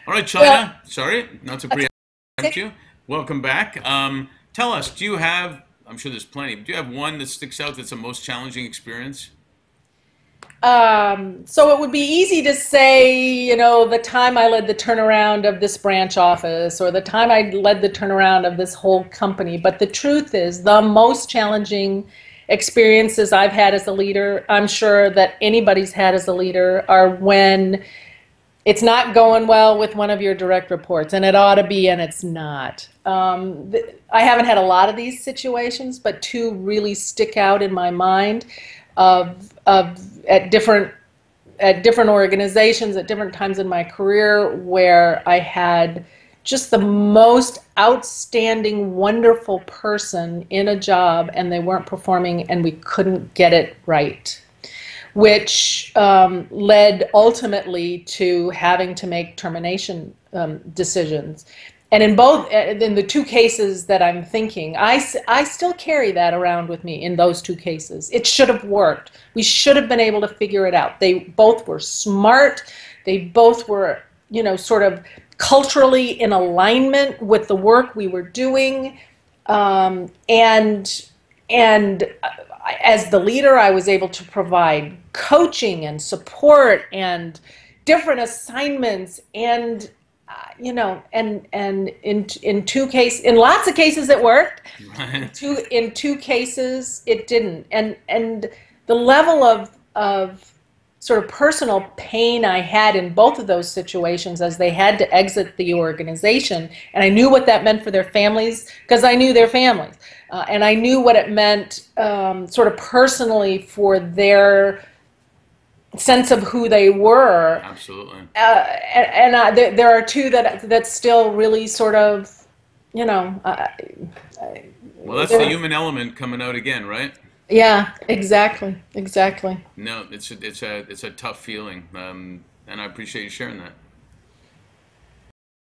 All right, Well, China. Sorry, not to preempt you. Welcome back. Tell us, do you have? I'm sure there's plenty. But do you have one that sticks out that's a most challenging experience? so it would be easy to say, the time I led the turnaround of this branch office or the time I led the turnaround of this whole company. But the truth is, the most challenging experiences I've had as a leader, I'm sure that anybody's had as a leader, are when it's not going well with one of your direct reports, and it ought to be, and it's not. I haven't had a lot of these situations, but two really stick out in my mind of at different organizations at different times in my career where I had just the most outstanding, wonderful person in a job and they weren't performing and we couldn't get it right, which led ultimately to having to make termination decisions. And in the two cases that I'm thinking, I still carry that around with me in those two cases. It should have worked. We should have been able to figure it out. They both were smart. They both were, sort of culturally in alignment with the work we were doing. And as the leader, I was able to provide coaching and support and different assignments and in lots of cases it worked. Right. In two cases it didn't. And the level of sort of personal pain I had in both of those situations as they had to exit the organization. And I knew what that meant for their families because I knew their families. And I knew what it meant sort of personally for their sense of who they were. Absolutely. There are two that still really sort of, you know, uh, Well, that's the human element coming out again, right? yeah, exactly, exactly. No, it's a tough feeling, and I appreciate you sharing that.